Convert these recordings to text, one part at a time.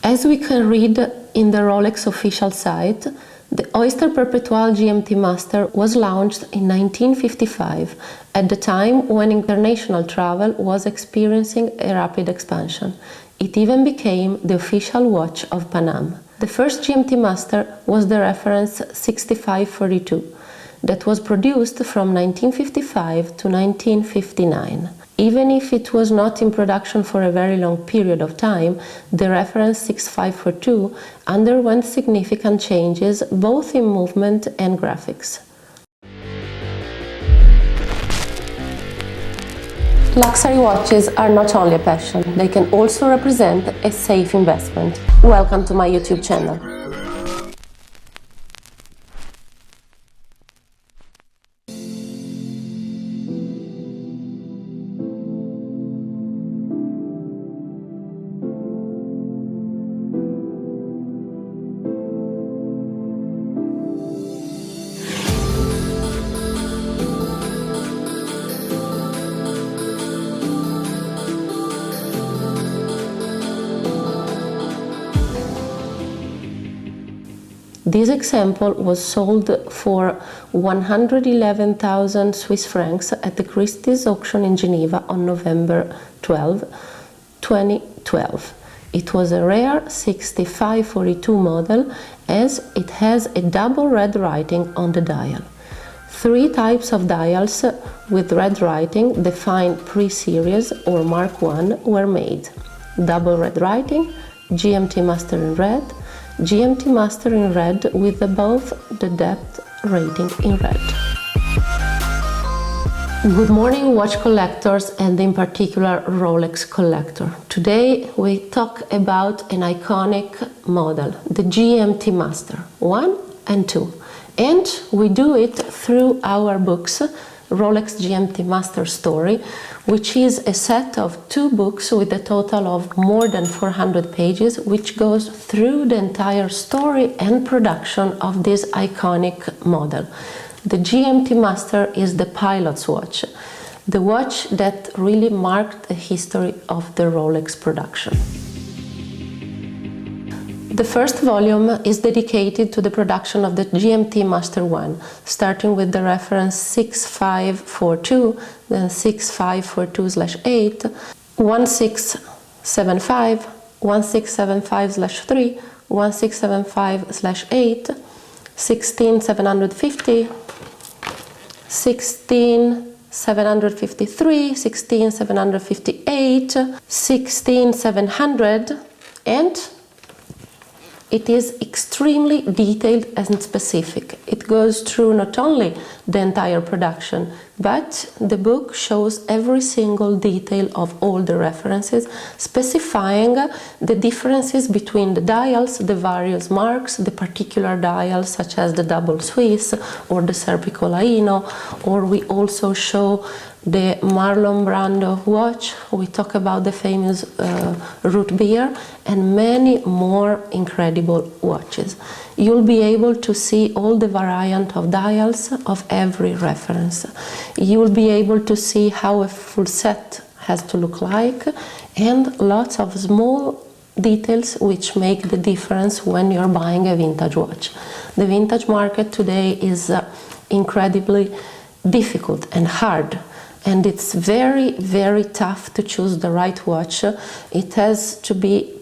As we can read in the Rolex official site, the Oyster Perpetual GMT-Master was launched in 1955, at the time when international travel was experiencing a rapid expansion. It even became the official watch of Pan Am. The first GMT-Master was the reference 6542, that was produced from 1955 to 1959. Even if it was not in production for a very long period of time, the reference 6542 underwent significant changes both in movement and graphics. Luxury watches are not only a passion, they can also represent a safe investment. Welcome to my YouTube channel. This example was sold for 111,000 Swiss francs at the Christie's auction in Geneva on November 12, 2012. It was a rare 6542 model, as it has a double red writing on the dial. 3 types of dials with red writing defined pre-series or Mark I were made. Double red writing, GMT-Master in red, GMT-Master in red with both the depth rating in red. Good morning, watch collectors, and in particular Rolex collector. Today we talk about an iconic model, the GMT-Master 1 and 2. And we do it through our books, Rolex GMT-Master Story, which is a set of 2 books with a total of more than 400 pages, which goes through the entire story and production of this iconic model. The GMT-Master is the pilot's watch, the watch that really marked the history of the Rolex production. The first volume is dedicated to the production of the GMT-Master 1, starting with the reference 6542, then 6542/8, 1675, 1675/3, 1675/8, 16750, 16753, 16758, 16700, and it is extremely detailed and specific. It goes through not only the entire production, but the book shows every single detail of all the references, specifying the differences between the dials, the various marks, the particular dials such as the double Swiss or the Serpicolaino, or we also show the Marlon Brando watch. We talk about the famous Rootbeer and many more incredible watches. You'll be able to see all the variant of dials of every reference. You'll be able to see how a full set has to look like, and lots of small details which make the difference when you're buying a vintage watch. The vintage market today is incredibly difficult and hard. And it's very, very tough to choose the right watch. It has to be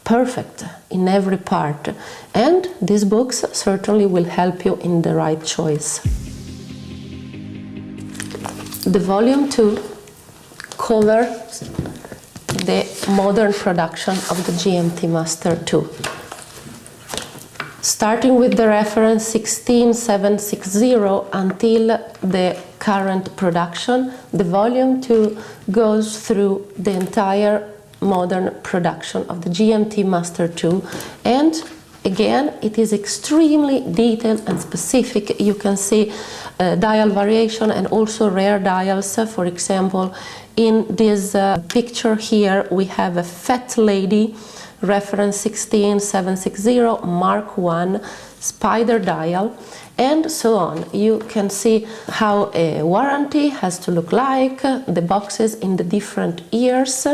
perfect in every part. And these books certainly will help you in the right choice. The volume 2 covers the modern production of the GMT-Master 2. Starting with the reference 16760 until the current production, the volume 2 goes through the entire modern production of the GMT-Master 2, and again it is extremely detailed and specific. You can see dial variation and also rare dials. For example, in this picture here we have a fat lady reference 16760 Mark I spider dial, and so on. You can see how a warranty has to look like, the boxes in the different years,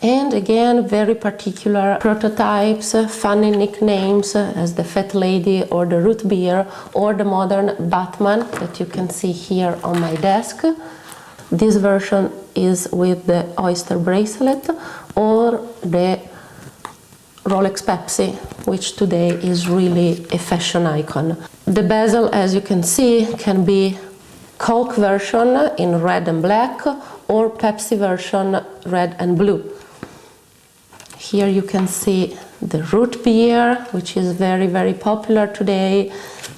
and again very particular prototypes, funny nicknames as the Fat Lady or the Rootbeer or the modern Batman that you can see here on my desk. This version is with the oyster bracelet, or the Rolex Pepsi, which today is really a fashion icon. The bezel, as you can see, can be Coke version in red and black, or Pepsi version red and blue. Here you can see the root beer, which is very, very popular today.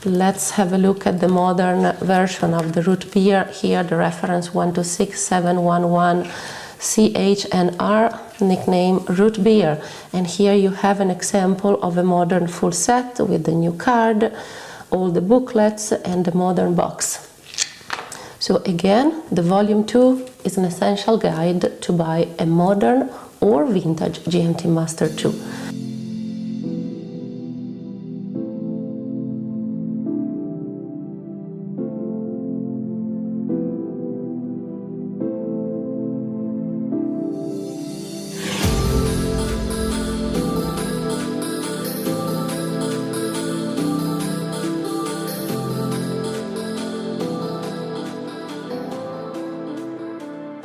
Let's have a look at the modern version of the root beer. Here the reference 126711 CHNR, nickname root beer. And here you have an example of a modern full set with the new card, all the booklets and the modern box. So again, the volume 2 is an essential guide to buy a modern or vintage GMT-Master 2.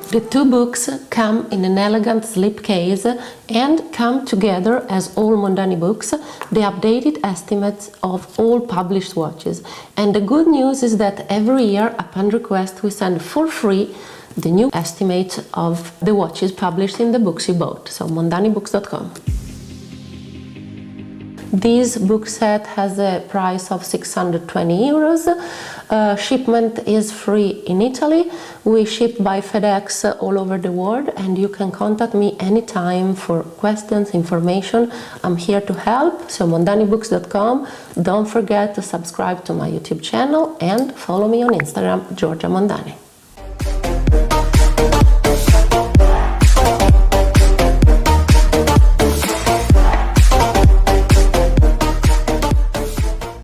The two books come in an elegant slipcase and come together as all Mondani Books, the updated estimates of all published watches. And the good news is that every year, upon request, we send for free the new estimates of the watches published in the books you bought, so mondanibooks.com. This book set has a price of 620 euros. Shipment is free in Italy. We ship by FedEx all over the world, and you can contact me anytime for questions, information. I'm here to help, so mondanibooks.com. Don't forget to subscribe to my YouTube channel and follow me on Instagram, Giorgia Mondani.